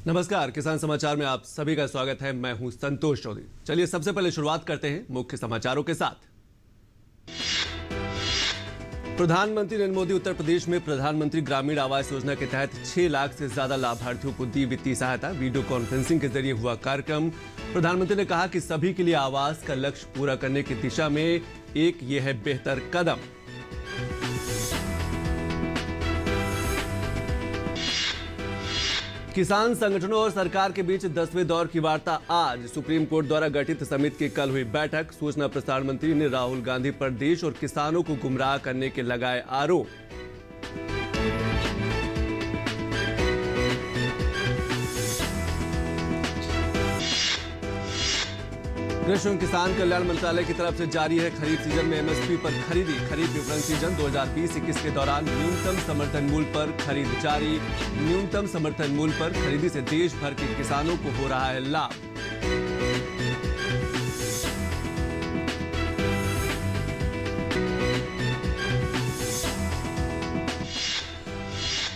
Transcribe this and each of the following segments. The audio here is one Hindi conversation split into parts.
नमस्कार, किसान समाचार में आप सभी का स्वागत है। मैं हूं संतोष चौधरी। चलिए सबसे पहले शुरुआत करते हैं मुख्य समाचारों के साथ। प्रधानमंत्री नरेंद्र मोदी उत्तर प्रदेश में प्रधानमंत्री ग्रामीण आवास योजना के तहत 6 लाख से ज्यादा लाभार्थियों को दी वित्तीय सहायता। वीडियो कॉन्फ्रेंसिंग के जरिए हुआ कार्यक्रम। प्रधानमंत्री ने कहा कि सभी के लिए आवास का लक्ष्य पूरा करने की दिशा में यह है बेहतर कदम। किसान संगठनों और सरकार के बीच 10वें दौर की वार्ता आज। सुप्रीम कोर्ट द्वारा गठित समिति की कल हुई बैठक। सूचना प्रसारण मंत्री ने राहुल गांधी पर देश और किसानों को गुमराह करने के लगाए आरोप। कृषि एवं किसान कल्याण मंत्रालय की तरफ से जारी है खरीफ सीजन में एमएसपी पर खरीदी। खरीफ विपणन सीजन 2020-21 के दौरान न्यूनतम समर्थन मूल्य पर खरीद जारी। न्यूनतम समर्थन मूल्य पर खरीदी से देश भर के किसानों को हो रहा है लाभ।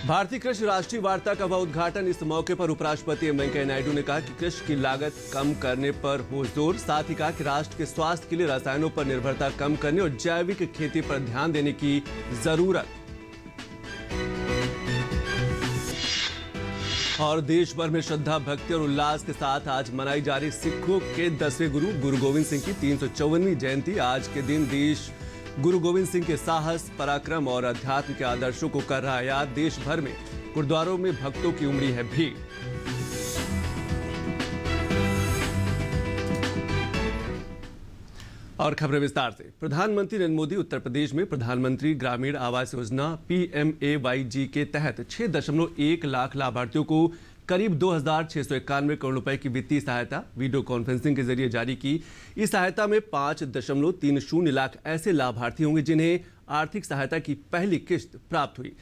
भारतीय कृषि राष्ट्रीय वार्ता का हुआ उद्घाटन। इस मौके पर उपराष्ट्रपति वेंकैया नायडू ने कहा कि कृषि की लागत कम करने पर हो जोर। साथ ही कहा कि राष्ट्र के स्वास्थ्य के लिए रसायनों पर निर्भरता कम करने और जैविक खेती पर ध्यान देने की जरूरत। और देश भर में श्रद्धा, भक्ति और उल्लास के साथ आज मनाई जा रही सिखों के 10वें गुरु गोविंद सिंह की 354वीं जयंती। आज के दिन देश गुरु गोविंद सिंह के साहस, पराक्रम और अध्यात्म के आदर्शों को कर रहा है याद। देश भर में गुरुद्वारों में भक्तों की उमड़ी है भीड़। और खबरें विस्तार से। प्रधानमंत्री नरेंद्र मोदी उत्तर प्रदेश में प्रधानमंत्री ग्रामीण आवास योजना PMAYG के तहत 6.1 लाख लाभार्थियों को करीब 2,691 करोड़ रुपए की वित्तीय सहायता वीडियो कॉन्फ्रेंसिंग के जरिए जारी की। इस सहायता में 5.30 लाख ऐसे लाभार्थी होंगे जिन्हें आर्थिक सहायता की पहली किश्त प्राप्त हुई,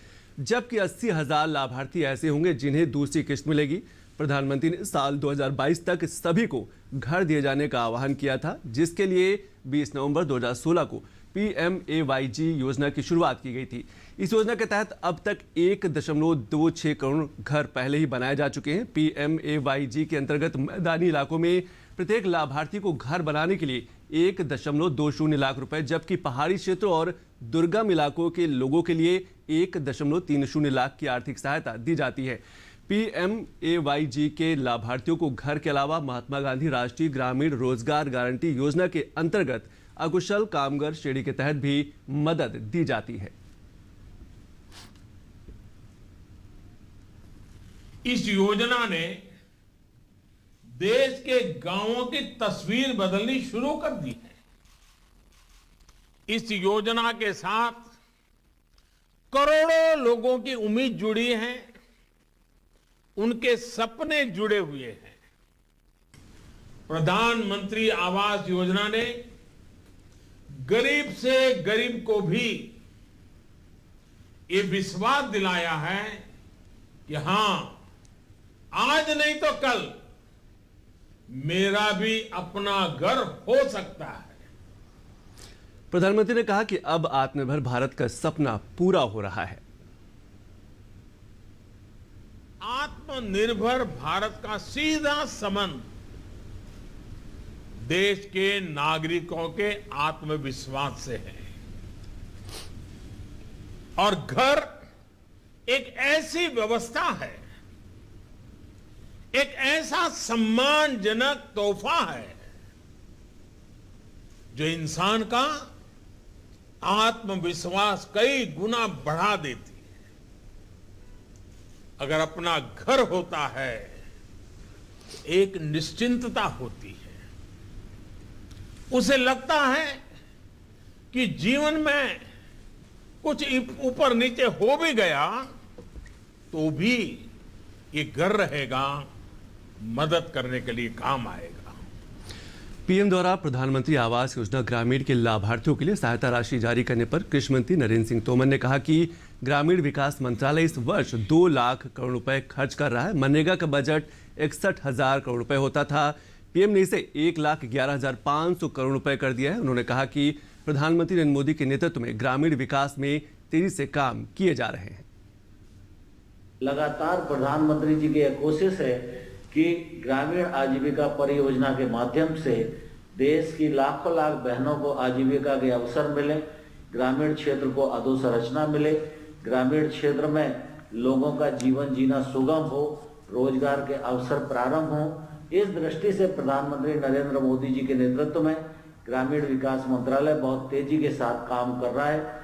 जबकि 80,000 लाभार्थी ऐसे होंगे जिन्हें दूसरी किश्त मिलेगी। प्रधानमंत्री ने साल 2022 तक सभी को घर दिए जाने का आह्वान किया था, जिसके लिए 20 नवंबर 2016 को PMAYG योजना की शुरुआत की गई थी। इस योजना के तहत अब तक 1.26 करोड़ घर पहले ही बनाए जा चुके हैं। PMAYG के अंतर्गत मैदानी इलाकों में प्रत्येक लाभार्थी को घर बनाने के लिए 1.20 लाख रुपए, जबकि पहाड़ी क्षेत्र और दुर्गम इलाकों के लोगों के लिए 1.30 लाख की आर्थिक सहायता दी जाती है। PMAYG के लाभार्थियों को घर के अलावा महात्मा गांधी राष्ट्रीय ग्रामीण रोजगार गारंटी योजना के अंतर्गत अकुशल कामगार श्रेणी के तहत भी मदद दी जाती है। इस योजना ने देश के गांवों की तस्वीर बदलनी शुरू कर दी है। इस योजना के साथ करोड़ों लोगों की उम्मीद जुड़ी है, उनके सपने जुड़े हुए हैं। प्रधानमंत्री आवास योजना ने गरीब से गरीब को भी ये विश्वास दिलाया है कि हां, आज नहीं तो कल मेरा भी अपना घर हो सकता है। प्रधानमंत्री ने कहा कि अब आत्मनिर्भर भारत का सपना पूरा हो रहा है। आत्मनिर्भर भारत का सीधा संबंध देश के नागरिकों के आत्मविश्वास से है। और घर एक ऐसी व्यवस्था है, एक ऐसा सम्मानजनक तोहफा है जो इंसान का आत्मविश्वास कई गुना बढ़ा देती है। अगर अपना घर होता है, एक निश्चिंतता होती है। उसे लगता है कि जीवन में कुछ ऊपर नीचे हो भी गया तो भी ये घर रहेगा, मदद करने के लिए काम आएगा। पीएम द्वारा प्रधानमंत्री आवास योजना ग्रामीण के लाभार्थियों के लिए सहायता राशि जारी करने पर कृषि मंत्री नरेंद्र सिंह तोमर ने कहा कि ग्रामीण विकास मंत्रालय इस वर्ष 2 लाख करोड़ रुपए खर्च कर रहा है। मनरेगा का बजट 61,000 करोड़ रुपए होता था। पीएम ने इसे 1,11,500 करोड़ रुपए कर दिया है। उन्होंने कहा कि प्रधानमंत्री नरेंद्र मोदी के नेतृत्व में ग्रामीण विकास में तेजी से काम किए जा रहे हैं। लगातार प्रधानमंत्री जी की यह कोशिश है कि ग्रामीण आजीविका परियोजना के माध्यम से देश की लाखों लाख बहनों को आजीविका के अवसर मिले, ग्रामीण क्षेत्र को अधोसंरचना मिले, ग्रामीण क्षेत्र में लोगों का जीवन जीना सुगम हो, रोजगार के अवसर प्रारंभ हो। इस दृष्टि से प्रधानमंत्री नरेंद्र मोदी जी के नेतृत्व में ग्रामीण विकास मंत्रालय बहुत तेजी के साथ काम कर रहा है।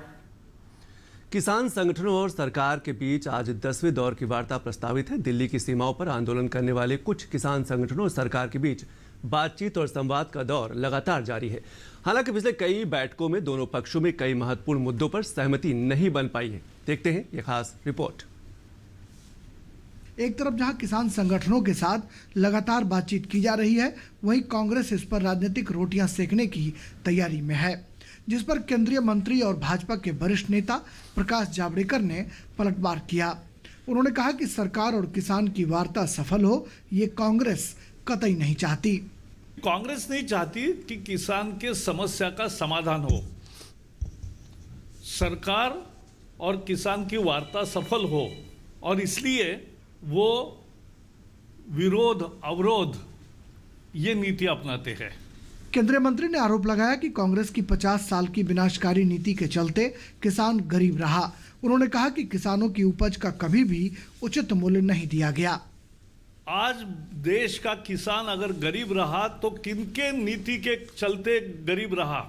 किसान संगठनों और सरकार के बीच आज 10वें दौर की वार्ता प्रस्तावित है। दिल्ली की सीमाओं पर आंदोलन करने वाले कुछ किसान संगठनों और सरकार के बीच बातचीत और संवाद का दौर लगातार जारी है। हालांकि पिछले कई बैठकों में दोनों पक्षों में कई महत्वपूर्ण मुद्दों पर सहमति नहीं बन पाई है। देखते हैं यह खास रिपोर्ट। एक तरफ जहां किसान संगठनों के साथ लगातार बातचीत की जा रही है, वहीं कांग्रेस इस पर राजनीतिक रोटियां सेकने की तैयारी में है, जिस पर केंद्रीय मंत्री और भाजपा के वरिष्ठ नेता प्रकाश जावड़ेकर ने पलटवार किया। उन्होंने कहा कि सरकार और किसान की वार्ता सफल हो, ये कांग्रेस कतई नहीं चाहती। कांग्रेस नहीं चाहती कि किसान के समस्या का समाधान हो। सरकार और किसान की वार्ता सफल हो और इसलिए वो विरोध अवरोध ये नीति अपनाते हैं। केंद्रीय मंत्री ने आरोप लगाया कि कांग्रेस की 50 साल की विनाशकारी नीति के चलते किसान गरीब रहा। उन्होंने कहा कि किसानों की उपज का कभी भी उचित मूल्य नहीं दिया गया। आज देश का किसान अगर गरीब रहा तो किनके नीति के चलते गरीब रहा?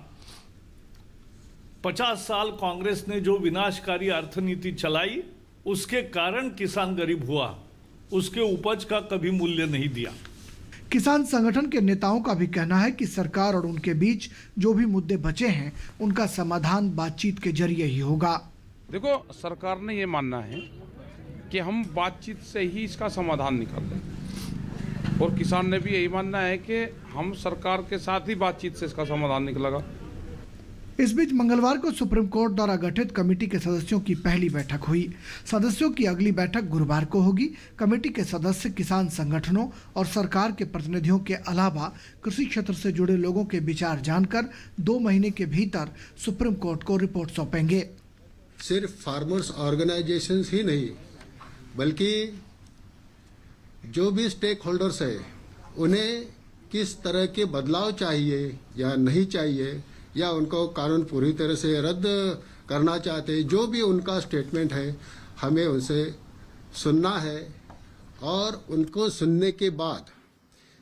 50 साल कांग्रेस ने जो विनाशकारी अर्थनीति चलाई उसके कारण किसान गरीब हुआ, उसके उपज का कभी मूल्य नहीं दिया। किसान संगठन के नेताओं का भी कहना है कि सरकार और उनके बीच जो भी मुद्दे बचे हैं उनका समाधान बातचीत के जरिए ही होगा। देखो, सरकार ने ये मानना है कि हम बातचीत से ही इसका समाधान निकाल लें और किसान ने भी यही मानना है कि हम सरकार के साथ ही बातचीत से इसका समाधान निकलेगा। इस बीच मंगलवार को सुप्रीम कोर्ट द्वारा गठित कमेटी के सदस्यों की पहली बैठक हुई। सदस्यों की अगली बैठक गुरुवार को होगी। कमेटी के सदस्य किसान संगठनों और सरकार के प्रतिनिधियों के अलावा कृषि क्षेत्र से जुड़े लोगों के विचार जानकर 2 महीने के भीतर सुप्रीम कोर्ट को रिपोर्ट सौंपेंगे। सिर्फ फार्मर्स ऑर्गेनाइजेशंस ही नहीं, बल्कि जो भी स्टेक होल्डर्स है उन्हें किस तरह के बदलाव चाहिए या नहीं चाहिए, या उनको कानून पूरी तरह से रद्द करना चाहते हैं, जो भी उनका स्टेटमेंट है हमें उनसे सुनना है और उनको सुनने के बाद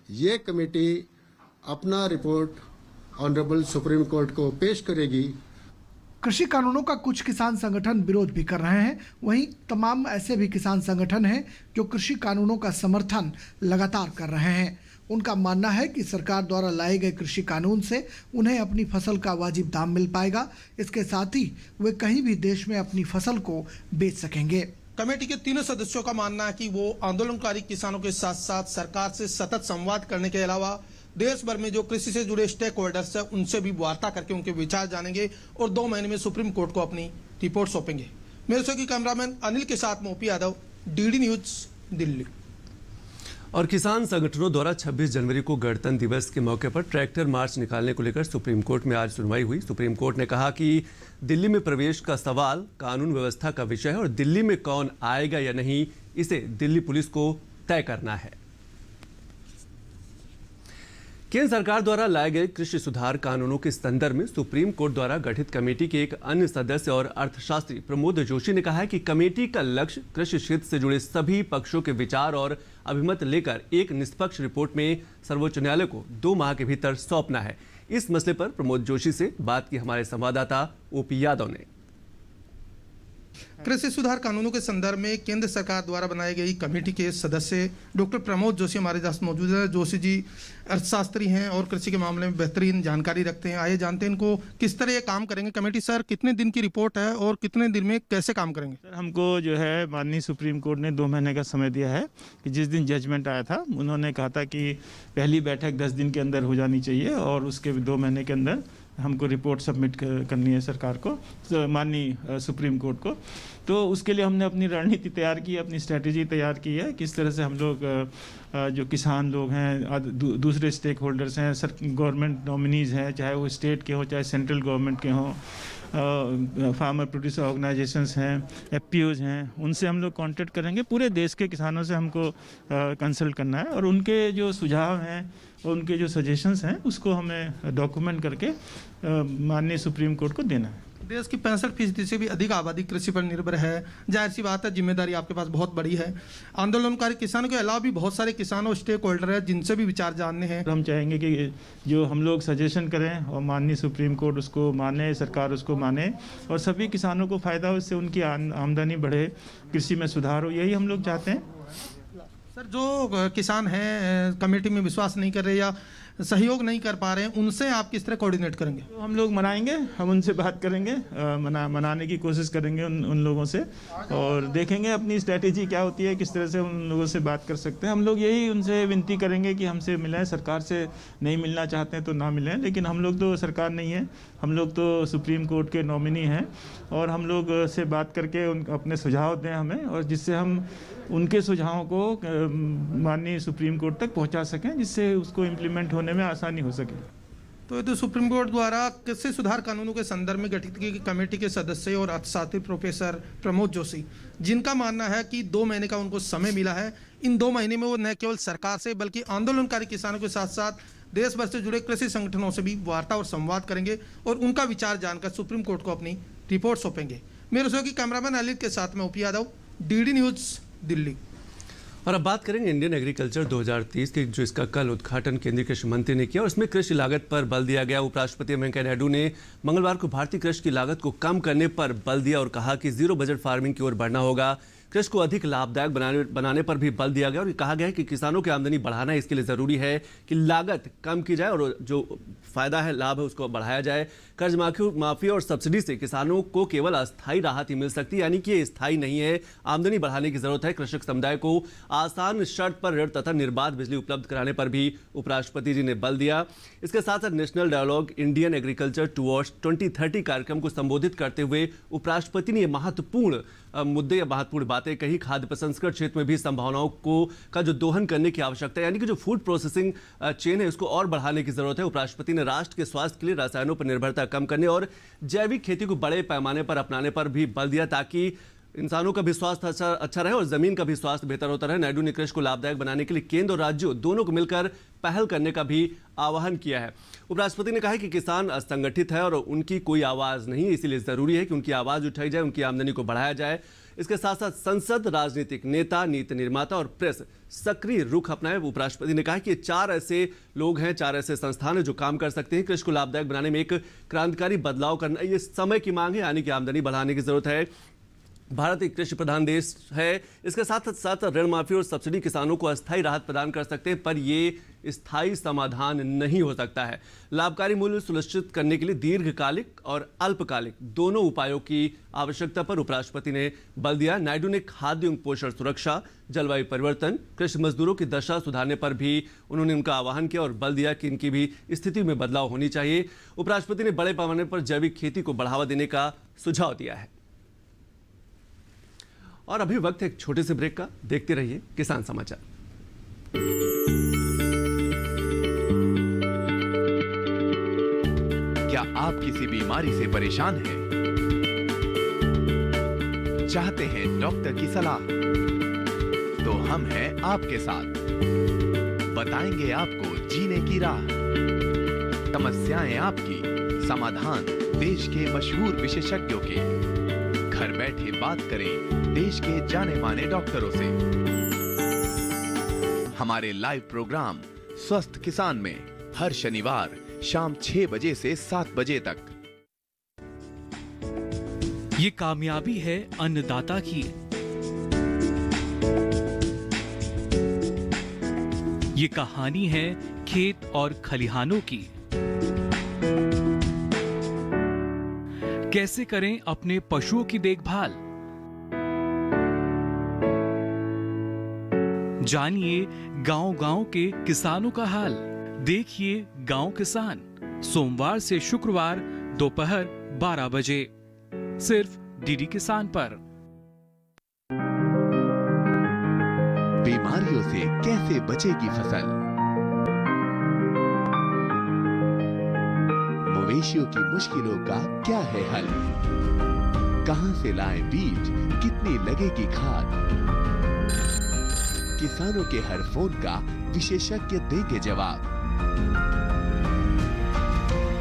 ये कमेटी अपना रिपोर्ट ऑनरेबल सुप्रीम कोर्ट को पेश करेगी। कृषि कानूनों का कुछ किसान संगठन विरोध भी कर रहे हैं। वहीं तमाम ऐसे भी किसान संगठन हैं जो कृषि कानूनों का समर्थन लगातार कर रहे हैं। उनका मानना है कि सरकार द्वारा लाए गए कृषि कानून से उन्हें अपनी फसल का वाजिब दाम मिल पाएगा। इसके साथ ही वे कहीं भी देश में अपनी फसल को बेच सकेंगे। कमेटी के तीनों सदस्यों का मानना है कि वो आंदोलनकारी किसानों के साथ साथ सरकार से सतत संवाद करने के अलावा देश भर में जो कृषि से जुड़े स्टेक होल्डर्स हैं उनसे भी वार्ता करके उनके विचार जानेंगे और 2 महीने में सुप्रीम कोर्ट को अपनी रिपोर्ट सौंपेंगे। मेरे सहयोगी कैमरामैन अनिल के साथ मोपी यादव, डीडी न्यूज, दिल्ली। और किसान संगठनों द्वारा 26 जनवरी को गणतंत्र दिवस के मौके पर ट्रैक्टर मार्च निकालने को लेकर सुप्रीम कोर्ट में आज सुनवाई हुई। सुप्रीम कोर्ट ने कहा कि दिल्ली में प्रवेश का सवाल कानून व्यवस्था का विषय है और दिल्ली में कौन आएगा या नहीं इसे दिल्ली पुलिस को तय करना है। केंद्र सरकार द्वारा लाए गए कृषि सुधार कानूनों के संदर्भ में सुप्रीम कोर्ट द्वारा गठित कमेटी के एक अन्य सदस्य और अर्थशास्त्री प्रमोद जोशी ने कहा है कि कमेटी का लक्ष्य कृषि क्षेत्र से जुड़े सभी पक्षों के विचार और अभिमत लेकर एक निष्पक्ष रिपोर्ट में सर्वोच्च न्यायालय को 2 माह के भीतर सौंपना है। इस मसले पर प्रमोद जोशी से बात की हमारे संवाददाता ओपी यादव ने। कृषि सुधार कानूनों के संदर्भ में केंद्र सरकार द्वारा बनाई गई कमेटी के सदस्य डॉक्टर प्रमोद जोशी हमारे साथ मौजूद है। जोशी जी अर्थशास्त्री हैं और कृषि के मामले में बेहतरीन जानकारी रखते हैं। आइए जानते हैं इनको किस तरह ये काम करेंगे। कमेटी सर कितने दिन की रिपोर्ट है और कितने दिन में कैसे काम करेंगे? सर हमको जो है माननीय सुप्रीम कोर्ट ने 2 महीने का समय दिया है कि जिस दिन जजमेंट आया था उन्होंने कहा था कि पहली बैठक 10 दिन के अंदर हो जानी चाहिए और उसके 2 महीने के अंदर हमको रिपोर्ट सबमिट करनी है सरकार को, माननीय सुप्रीम कोर्ट को। तो उसके लिए हमने अपनी रणनीति तैयार की है, अपनी स्ट्रेटेजी तैयार की है, किस तरह से हम लोग जो किसान लोग हैं, दूसरे स्टेक होल्डर्स हैं, गवर्नमेंट नॉमिनीज़ हैं, चाहे वो स्टेट के हो चाहे सेंट्रल गवर्नमेंट के हों, फार्मर प्रोड्यूसर ऑर्गेनाइजेशंस हैं, एफपीओज हैं, उनसे हम लोग कांटेक्ट करेंगे। पूरे देश के किसानों से हमको कंसल्ट करना है और उनके जो सुझाव हैं और उनके जो सजेशंस हैं उसको हमें डॉक्यूमेंट करके माननीय सुप्रीम कोर्ट को देना है। देश की 65% से भी अधिक आबादी कृषि पर निर्भर है। जाहिर सी बात है, जिम्मेदारी आपके पास बहुत बड़ी है। आंदोलनकारी किसानों के अलावा भी बहुत सारे किसानों स्टेक होल्डर है जिनसे भी विचार जानने हैं। हम चाहेंगे कि जो हम लोग सजेशन करें और माननीय सुप्रीम कोर्ट उसको माने, सरकार उसको माने और सभी किसानों को फ़ायदा हो, इससे उनकी आमदनी बढ़े, कृषि में सुधार हो, यही हम लोग चाहते हैं। सर, जो किसान हैं कमेटी में विश्वास नहीं कर रहे या सहयोग नहीं कर पा रहे हैं, उनसे आप किस तरह कोऑर्डिनेट करेंगे? तो हम लोग मनाएंगे, हम उनसे बात करेंगे, मनाने की कोशिश करेंगे उन लोगों से और देखेंगे अपनी स्ट्रेटेजी क्या होती है, किस तरह से उन लोगों से बात कर सकते हैं। हम लोग यही उनसे विनती करेंगे कि हमसे मिलें। सरकार से नहीं मिलना चाहते हैं तो ना मिलें, लेकिन हम लोग तो सरकार नहीं है, हम लोग तो सुप्रीम कोर्ट के नॉमिनी हैं और हम लोग से बात करके अपने सुझाव दें हमें, और जिससे हम उनके सुझावों को माननीय सुप्रीम कोर्ट तक पहुंचा सकें, जिससे उसको इम्प्लीमेंट होने में आसानी हो सके। तो ये तो सुप्रीम कोर्ट द्वारा कृषि सुधार कानूनों के संदर्भ में गठित की कमेटी के सदस्य और अर्थशास्त्री प्रोफेसर प्रमोद जोशी, जिनका मानना है कि 2 महीने का उनको समय मिला है। इन 2 महीने में वो न केवल सरकार से बल्कि आंदोलनकारी किसानों के साथ साथ देश भर से जुड़े कृषि संगठनों से भी वार्ता और संवाद करेंगे और उनका विचार जानकर सुप्रीम कोर्ट को अपनी रिपोर्ट सौंपेंगे। मेरे सहयोगी कैमरामैन अलित के साथ मैं OP Yadav, DD news, Delhi. और अब बात करेंगे इंडियन एग्रीकल्चर 2030 की, जो इसका कल उद्घाटन केंद्रीय कृषि मंत्री ने किया और इसमें कृषि लागत पर बल दिया गया। उपराष्ट्रपति वेंकैया नायडू ने मंगलवार को भारतीय कृषि की लागत को कम करने पर बल दिया और कहा कि जीरो बजट फार्मिंग की ओर बढ़ना होगा। कृषि को अधिक लाभदायक बनाने पर भी बल दिया गया और कहा गया है कि किसानों की आमदनी बढ़ाना इसके लिए ज़रूरी है कि लागत कम की जाए और जो फायदा है, लाभ है, उसको बढ़ाया जाए। कर्ज माफी और सब्सिडी से किसानों को केवल अस्थायी राहत ही मिल सकती है, यानी कि ये स्थायी नहीं है। आमदनी बढ़ाने की जरूरत है। कृषक समुदाय को आसान शर्त पर ऋण तथा निर्बाध बिजली उपलब्ध कराने पर भी उपराष्ट्रपति जी ने बल दिया। इसके साथ साथ national dialogue Indian agriculture towards 2030 कार्यक्रम को संबोधित करते हुए उपराष्ट्रपति ने महत्वपूर्ण मुद्दे या महत्वपूर्ण बातें कही। खाद्य प्रसंस्करण क्षेत्र में भी संभावनाओं का जो दोहन करने की आवश्यकता है, यानी कि जो फूड प्रोसेसिंग चेन है, उसको और बढ़ाने की जरूरत है। उपराष्ट्रपति ने राष्ट्र के स्वास्थ्य के लिए रसायनों पर निर्भरता कम करने और जैविक खेती को बड़े पैमाने पर अपनाने पर भी बल दिया, ताकि इंसानों का भी स्वास्थ्य अच्छा रहे और जमीन का भी स्वास्थ्य बेहतर होता रहे। नायडू ने कृषि को लाभदायक बनाने के लिए केंद्र और राज्यों दोनों को मिलकर पहल करने का भी आह्वान किया है। उपराष्ट्रपति ने कहा कि किसान असंगठित है और उनकी कोई आवाज नहीं, इसीलिए जरूरी है कि उनकी आवाज उठाई जाए, उनकी आमदनी को बढ़ाया जाए। इसके साथ साथ संसद, राजनीतिक नेता, नीति निर्माता और प्रेस सक्रिय रुख अपनाए। उपराष्ट्रपति ने कहा कि 4 ऐसे लोग हैं, 4 ऐसे संस्थान हैं जो काम कर सकते हैं। कृषि को लाभदायक बनाने में एक क्रांतिकारी बदलाव करना ये समय की मांग है, यानी कि आमदनी बढ़ाने की जरूरत है। भारत एक कृषि प्रधान देश है। इसके साथ साथ ऋण माफी और सब्सिडी किसानों को अस्थायी राहत प्रदान कर सकते हैं, पर ये स्थायी समाधान नहीं हो सकता है। लाभकारी मूल्य सुनिश्चित करने के लिए दीर्घकालिक और अल्पकालिक दोनों उपायों की आवश्यकता पर उपराष्ट्रपति ने बल दिया। नायडू ने खाद्य एवं पोषण सुरक्षा, जलवायु परिवर्तन, कृषि मजदूरों की दशा सुधारने पर भी उन्होंने उनका आह्वान किया और बल दिया कि इनकी भी स्थिति में बदलाव होनी चाहिए। उपराष्ट्रपति ने बड़े पैमाने पर जैविक खेती को बढ़ावा देने का सुझाव दिया है। और अभी वक्त है एक छोटे से ब्रेक का। देखते रहिए किसान समाचार। क्या आप किसी बीमारी से परेशान हैं? चाहते हैं डॉक्टर की सलाह? तो हम हैं आपके साथ, बताएंगे आपको जीने की राह। समस्याएं आपकी, समाधान देश के मशहूर विशेषज्ञों के। घर बैठे बात करें देश के जाने माने डॉक्टरों से। हमारे लाइव प्रोग्राम स्वस्थ किसान में हर शनिवार शाम 6 बजे से 7 बजे तक। ये कामयाबी है अन्नदाता की। ये कहानी है खेत और खलिहानों की। कैसे करें अपने पशुओं की देखभाल, जानिए गांव-गांव के किसानों का हाल। देखिए गांव किसान, सोमवार से शुक्रवार दोपहर 12 बजे, सिर्फ डीडी किसान पर। बीमारियों से कैसे बचेगी फसल? मवेशियों की मुश्किलों का क्या है हल? कहां से लाएं बीज, कितनी लगेगी खाद? किसानों के हर फोन का विशेषज्ञ देंगे जवाब।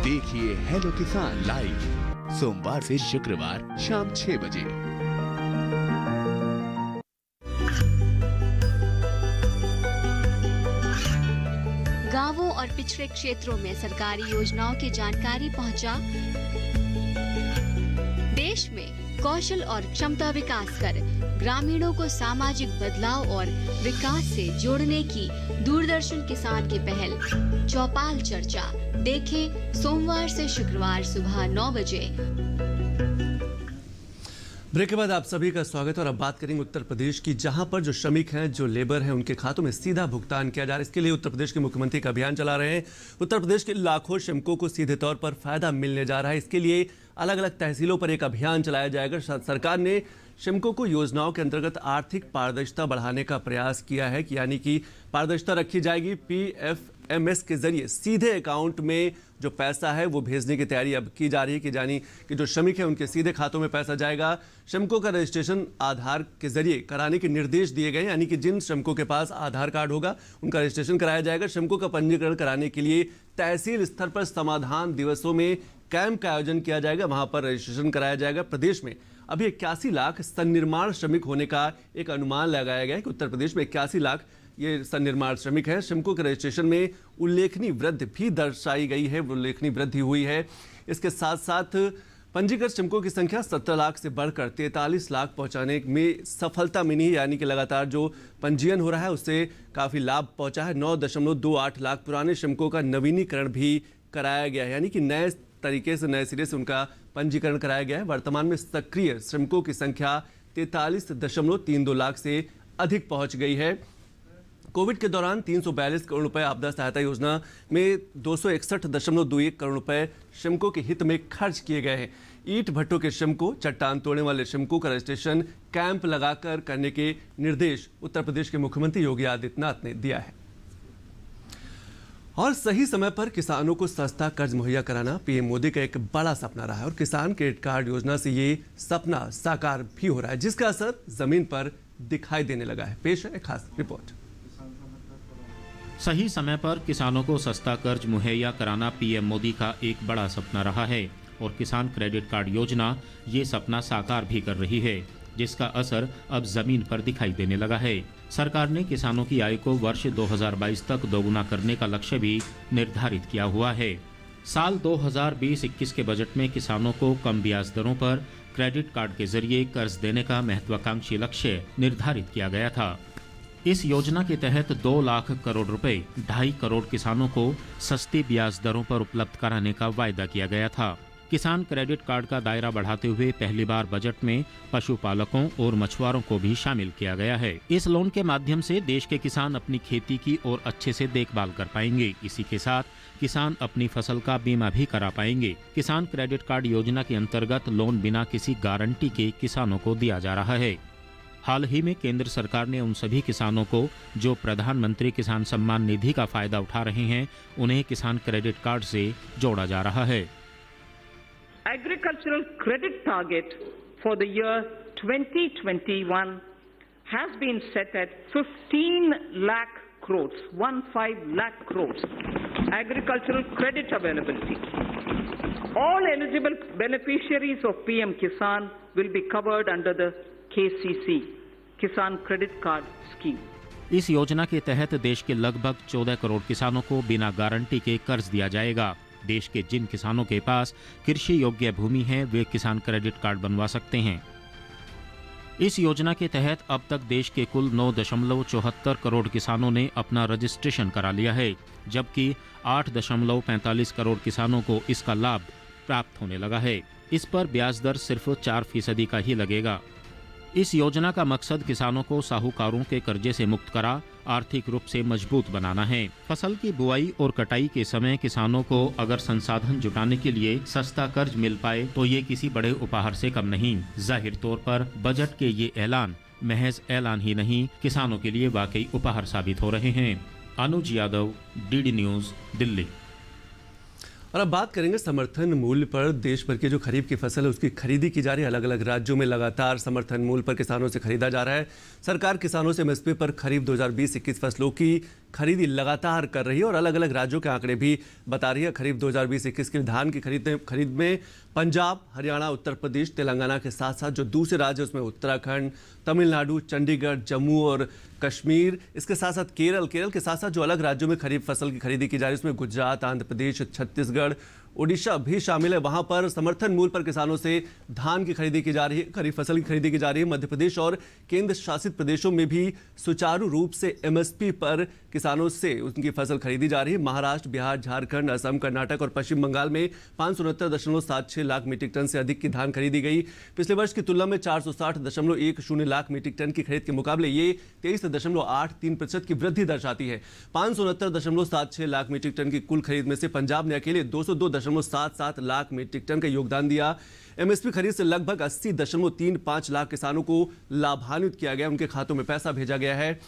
देखिए हेलो किसान लाइव सोमवार से शुक्रवार शाम 6 बजे। गांवों और पिछड़े क्षेत्रों में सरकारी योजनाओं की जानकारी पहुंचा। देश में कौशल और क्षमता विकास कर ग्रामीणों को सामाजिक बदलाव और विकास से जोड़ने की दूरदर्शन किसान की पहल चौपाल चर्चा देखें सोमवार से शुक्रवार सुबह 9 बजे। ब्रेक के बाद आप सभी का स्वागत है और अब बात करेंगे उत्तर प्रदेश की, जहां पर जो श्रमिक हैं, जो लेबर हैं, उनके खातों में सीधा भुगतान किया जा रहा है। इसके लिए उत्तर प्रदेश के मुख्यमंत्री एक अभियान चला रहे हैं। उत्तर प्रदेश के लाखों श्रमिकों को सीधे तौर पर फायदा मिलने जा रहा है। इसके लिए अलग अलग तहसीलों पर एक अभियान चलाया जाएगा। सरकार ने श्रमिकों को योजनाओं के अंतर्गत आर्थिक पारदर्शिता बढ़ाने का प्रयास किया है, यानी कि पारदर्शिता रखी जाएगी। PFMS के जरिए सीधे अकाउंट में जो पैसा है वो भेजने की तैयारी अब की जा रही है, कि जानी कि जो श्रमिक है उनके सीधे खातों में पैसा जाएगा। श्रमिकों का रजिस्ट्रेशन आधार के जरिए कराने के निर्देश दिए गए, यानी कि जिन श्रमिकों के पास आधार कार्ड होगा उनका रजिस्ट्रेशन कराया जाएगा। श्रमिकों का पंजीकरण कराने के लिए तहसील स्तर पर समाधान दिवसों में कैंप का आयोजन किया जाएगा, वहां पर रजिस्ट्रेशन कराया जाएगा। प्रदेश में अभी 81 लाख सन्निर्माण श्रमिक होने का एक अनुमान लगाया गया है कि उत्तर प्रदेश में 81 लाख ये सन्निर्माण श्रमिक हैं। श्रमिकों के रजिस्ट्रेशन में उल्लेखनीय वृद्धि भी दर्शाई गई है, उल्लेखनीय वृद्धि हुई है। इसके साथ साथ पंजीकृत श्रमिकों की संख्या 17 लाख से बढ़कर 43 लाख पहुंचाने में सफलता मिली है, यानी कि लगातार जो पंजीयन हो रहा है उससे काफ़ी लाभ पहुंचा है। 9.28 लाख पुराने श्रमिकों का नवीनीकरण भी कराया गया है, यानी कि नए तरीके से, नए सिरे से उनका पंजीकरण कराया गया है। वर्तमान में सक्रिय श्रमिकों की संख्या 43.32 लाख से अधिक पहुंच गई है। कोविड के दौरान 342 करोड़ रुपए आपदा सहायता योजना में 261.21 करोड़ रुपए श्रमिकों के हित में खर्च किए गए हैं। ईंट भट्टों के श्रमिकों, चट्टान तोड़ने वाले श्रमिकों का रजिस्ट्रेशन कैंप लगाकर करने के निर्देश उत्तर प्रदेश के मुख्यमंत्री योगी आदित्यनाथ ने दिया है। और सही समय पर किसानों को सस्ता कर्ज मुहैया कराना पीएम मोदी का एक बड़ा सपना रहा है और किसान क्रेडिट कार्ड योजना से ये सपना साकार भी हो रहा है, जिसका असर जमीन पर दिखाई देने लगा है। पेश है एक खास रिपोर्ट। सही समय पर किसानों को सस्ता कर्ज मुहैया कराना पीएम मोदी का एक बड़ा सपना रहा है और किसान क्रेडिट कार्ड योजना ये सपना साकार भी कर रही है, जिसका असर अब जमीन पर दिखाई देने लगा है। सरकार ने किसानों की आय को वर्ष 2022 तक दोगुना करने का लक्ष्य भी निर्धारित किया हुआ है। साल 2020-21 के बजट में किसानों को कम ब्याज दरों पर क्रेडिट कार्ड के जरिए कर्ज देने का महत्वाकांक्षी लक्ष्य निर्धारित किया गया था। इस योजना के तहत 2 लाख करोड़ रुपए 2.5 करोड़ किसानों को सस्ती ब्याज दरों पर उपलब्ध कराने का वायदा किया गया था। किसान क्रेडिट कार्ड का दायरा बढ़ाते हुए पहली बार बजट में पशुपालकों और मछुआरों को भी शामिल किया गया है। इस लोन के माध्यम से देश के किसान अपनी खेती की और अच्छे से देखभाल कर पाएंगे। इसी के साथ किसान अपनी फसल का बीमा भी करा पाएंगे। किसान क्रेडिट कार्ड योजना के अंतर्गत लोन बिना किसी गारंटी के किसानों को दिया जा रहा है। हाल ही में केंद्र सरकार ने उन सभी किसानों को जो प्रधानमंत्री किसान सम्मान निधि का फायदा उठा रहे हैं, उन्हें किसान क्रेडिट कार्ड से जोड़ा जा रहा है। Agricultural credit target for the year 2021 has been set at 15 lakh crores, 15 lakh crores. Agricultural credit availability. All eligible beneficiaries of PM Kisan will be covered under the KCC, Kisan Credit Card Scheme. इस योजना के तहत देश के लगभग 14 करोड़ किसानों को बिना गारंटी के कर्ज दिया जाएगा। देश के जिन किसानों के पास कृषि योग्य भूमि है, वे किसान क्रेडिट कार्ड बनवा सकते हैं। इस योजना के तहत अब तक देश के कुल 9.74 करोड़ किसानों ने अपना रजिस्ट्रेशन करा लिया है, जबकि 8.45 करोड़ किसानों को इसका लाभ प्राप्त होने लगा है। इस पर ब्याज दर सिर्फ 4% का ही लगेगा। इस योजना का मकसद किसानों को साहूकारों के कर्जे से मुक्त करा आर्थिक रूप से मजबूत बनाना है। फसल की बुआई और कटाई के समय किसानों को अगर संसाधन जुटाने के लिए सस्ता कर्ज मिल पाए तो ये किसी बड़े उपहार से कम नहीं। जाहिर तौर पर बजट के ये ऐलान महज ऐलान ही नहीं, किसानों के लिए वाकई उपहार साबित हो रहे हैं। अनुज यादव, DD न्यूज, दिल्ली। और अब बात करेंगे समर्थन मूल्य पर। देश भर की जो खरीफ की फसल है उसकी खरीदी की जा रही है। अलग अलग राज्यों में लगातार समर्थन मूल्य पर किसानों से खरीदा जा रहा है। सरकार किसानों से एमएसपी पर खरीफ 2020-21 फसलों की खरीदी लगातार कर रही है और अलग अलग राज्यों के आंकड़े भी बता रही है। खरीफ 2020-21 के धान की खरीद में पंजाब, हरियाणा, उत्तर प्रदेश, तेलंगाना के साथ साथ जो दूसरे राज्य उसमें उत्तराखंड, तमिलनाडु, चंडीगढ़, जम्मू और कश्मीर, इसके साथ साथ केरल के साथ साथ जो अलग राज्यों में खरीफ फसल की खरीदी की जा रही है उसमें गुजरात, आंध्र प्रदेश, छत्तीसगढ़, ओडिशा भी शामिल है। वहां पर समर्थन मूल्य पर किसानों से धान की खरीदी की जा रही है, खरीफ फसल की खरीदी की जा रही है। मध्य प्रदेश और केंद्र शासित प्रदेशों में भी सुचारू रूप से एमएसपी पर किसानों से उनकी फसल खरीदी जा रही है। महाराष्ट्र, बिहार, झारखंड, असम, कर्नाटक और पश्चिम बंगाल में 569.76 लाख मीट्रिक टन से अधिक की धान खरीदी गई। पिछले वर्ष की तुलना में 460.10 लाख मीट्रिक टन की खरीद के मुकाबले ये 23.83% की वृद्धि दर्शाती है। 569.76 लाख मीट्रिक टन की कुल खरीद में से पंजाब ने अकेले 202.77 लाख मीट्रिक टन का योगदान दिया। एमएसपी खरीद से लगभग 80.35 लाख किसानों को लाभान्वित किया गया, उनके खातों में पैसा भेजा गया है।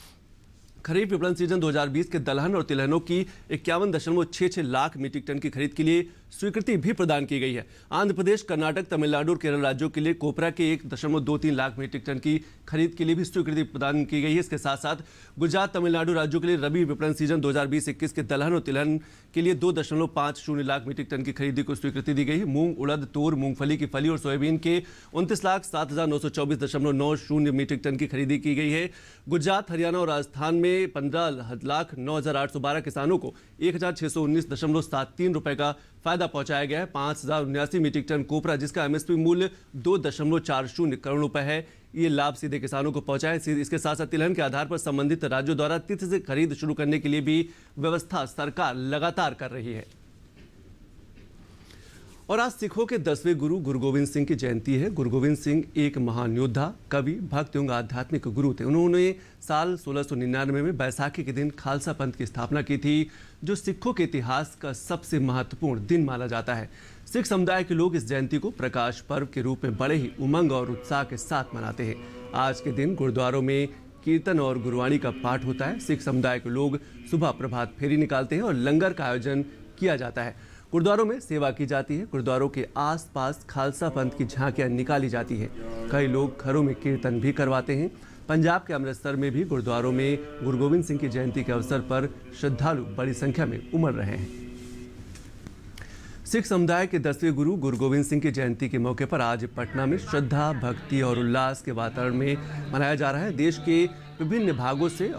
खरीफ विपणन सीजन 2020 के दलहन और तिलहनों की 51.66 लाख मीट्रिक टन की खरीद के लिए स्वीकृति भी प्रदान की गई है। आंध्र प्रदेश, कर्नाटक, तमिलनाडु और केरल राज्यों के लिए कोपरा के 1.23 लाख मीट्रिक टन की खरीद के लिए भी स्वीकृति प्रदान की गई है। इसके साथ साथ गुजरात, तमिलनाडु राज्यों के लिए रबी विपणन सीजन 2020-21 के दलहन और तिलहन के लिए 2.50 लाख मीट्रिक टन की खरीदी को स्वीकृति दी गई है। मूंग, उड़द, तूर, मूंगफली की फली और सोयाबीन के 29,07,924.90 मीट्रिक टन की खरीदी की गई है। गुजरात, हरियाणा और राजस्थान में 15,09,812 किसानों को 1,619.73 रुपए का फायदा पहुंचाया गया है। 5,079 मीट्रिक टन कोपरा, जिसका एमएसपी मूल्य 2.40 करोड़ रुपए है, ये लाभ सीधे किसानों को पहुंचा है। इसके साथ साथ तिलहन के आधार पर संबंधित राज्यों द्वारा तिथि से खरीद शुरू करने के लिए भी व्यवस्था सरकार लगातार कर रही है। और आज सिखों के 10वें गुरु गुरु गोविंद सिंह की जयंती है। गुरु गोविंद सिंह एक महान योद्धा, कवि, भक्त एवं आध्यात्मिक गुरु थे। उन्होंने साल 1699 में बैसाखी के दिन खालसा पंथ की स्थापना की थी, जो सिखों के इतिहास का सबसे महत्वपूर्ण दिन माना जाता है। सिख समुदाय के लोग इस जयंती को प्रकाश पर्व के रूप में बड़े ही उमंग और उत्साह के साथ मनाते हैं। आज के दिन गुरुद्वारों में कीर्तन और गुरुवाणी का पाठ होता है। सिख समुदाय के लोग सुबह प्रभात फेरी निकालते हैं और लंगर का आयोजन किया जाता है। गुरुद्वारों में सेवा की जाती है। गुरुद्वारों के आसपास खालसा पंथ की झांकियां निकाली जाती है। कई लोग घरों में कीर्तन भी करवाते हैं। पंजाब के अमृतसर में भी गुरुद्वारों में गुरु गोविंद सिंह की जयंती के अवसर पर श्रद्धालु बड़ी संख्या में उमड़ रहे हैं। सिख समुदाय के 10वें गुरु गुरु गोविंद सिंह की जयंती के मौके पर आज पटना में श्रद्धा, भक्ति और उल्लास के वातावरण में मनाया जा रहा है। देश के विभिन्न भागों से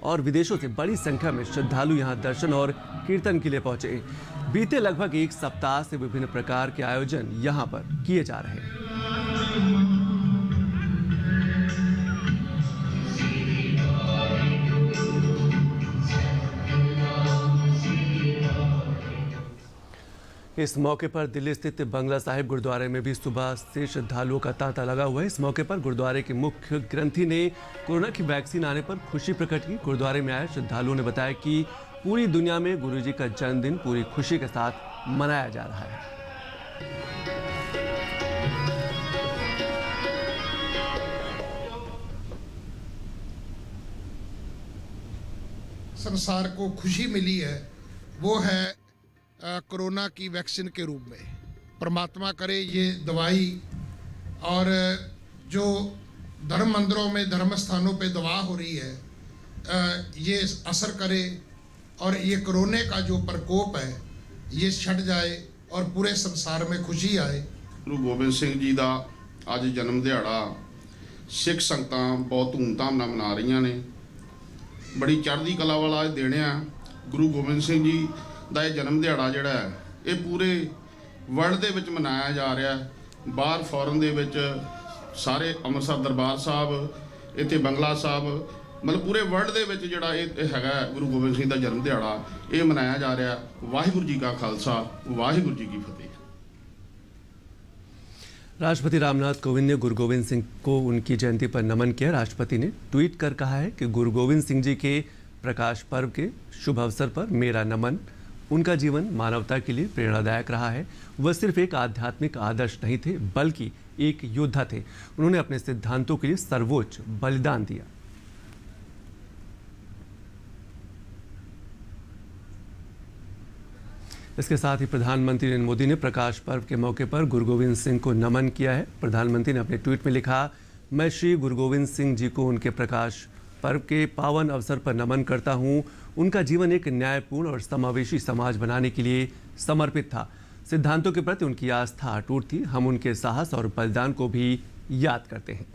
और विदेशों से बड़ी संख्या में श्रद्धालु यहां दर्शन और कीर्तन के लिए पहुंचे। बीते लगभग एक सप्ताह से विभिन्न प्रकार के आयोजन यहां पर किए जा रहे हैं। इस मौके पर दिल्ली स्थित बंगला साहिब गुरुद्वारे में भी सुबह से श्रद्धालुओं का तांता लगा हुआ है। इस मौके पर गुरुद्वारे के मुख्य ग्रंथी ने कोरोना की वैक्सीन आने पर खुशी प्रकट की। गुरुद्वारे में आए श्रद्धालुओं ने बताया कि पूरी दुनिया में गुरुजी का जन्मदिन पूरी खुशी के साथ मनाया जा रहा है। संसार को खुशी मिली है वो है कोरोना की वैक्सीन के रूप में। परमात्मा करे ये दवाई और जो धर्म मंदिरों में, धर्म स्थानों पे दवा हो रही है, ये असर करे और ये कोरोना का जो प्रकोप है ये छट जाए और पूरे संसार में खुशी आए। गुरु गोबिंद सिंह जी का अज जन्म दिहाड़ा सिख संगतां बहुत धूमधाम नाल मना रही ने। बड़ी चढ़दी कला वाला दिन आ। गुरु गोबिंद सिंह जी ਦਾ ਇਹ ਜਨਮ ਦਿਹਾੜਾ ਜਿਹੜਾ ਹੈ ਇਹ ਪੂਰੇ ਵਰਲਡ ਦੇ ਵਿੱਚ ਮਨਾਇਆ ਜਾ ਰਿਹਾ ਹੈ। ਬਾਹਰ ਫੋਰਨ ਦੇ ਵਿੱਚ ਸਾਰੇ ਅੰਮ੍ਰਿਤਸਰ ਦਰਬਾਰ ਸਾਹਿਬ, ਇੱਥੇ ਬੰਗਲਾ ਸਾਹਿਬ, ਮਤਲਬ ਪੂਰੇ ਵਰਲਡ ਦੇ ਵਿੱਚ ਜਿਹੜਾ ਇਹ ਹੈਗਾ ਗੁਰੂ ਗੋਬਿੰਦ ਸਿੰਘ ਦਾ ਜਨਮ ਦਿਹਾੜਾ ਇਹ ਮਨਾਇਆ ਜਾ ਰਿਹਾ। ਵਾਹਿਗੁਰੂ ਜੀ ਕਾ ਖਾਲਸਾ, ਵਾਹਿਗੁਰੂ ਜੀ ਕੀ फतेह। राष्ट्रपति रामनाथ कोविंद ने गुरु गोविंद सिंह को उनकी जयंती पर नमन किया। राष्ट्रपति ने ट्वीट कर कहा है कि गुरु गोविंद सिंह जी के प्रकाश पर्व के शुभ अवसर पर मेरा नमन। उनका जीवन मानवता के लिए प्रेरणादायक रहा है। वह सिर्फ एक आध्यात्मिक आदर्श नहीं थे, बल्कि एक योद्धा थे। उन्होंने अपने सिद्धांतों के लिए सर्वोच्च बलिदान दिया। इसके साथ ही प्रधानमंत्री नरेंद्र मोदी ने प्रकाश पर्व के मौके पर गुरु गोविंद सिंह को नमन किया है। प्रधानमंत्री ने अपने ट्वीट में लिखा, मैं श्री गुरु गोविंद सिंह जी को उनके प्रकाश पर्व के पावन अवसर पर नमन करता हूँ। उनका जीवन एक न्यायपूर्ण और समावेशी समाज बनाने के लिए समर्पित था। सिद्धांतों के प्रति उनकी आस्था अटूट थी। हम उनके साहस और बलिदान को भी याद करते हैं।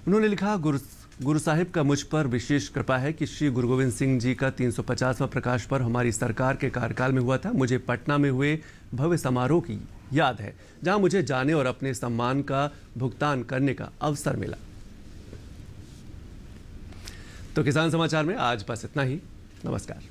उन्होंने लिखा, गुरु साहिब का मुझ पर विशेष कृपा है कि श्री गुरु गोविंद सिंह जी का 350वां प्रकाश पर्व हमारी सरकार के कार्यकाल में हुआ था। मुझे पटना में हुए भव्य समारोह की याद है, जहां मुझे जाने और अपने सम्मान का भुगतान करने का अवसर मिला। तो किसान समाचार में आज बस इतना ही। नमस्कार।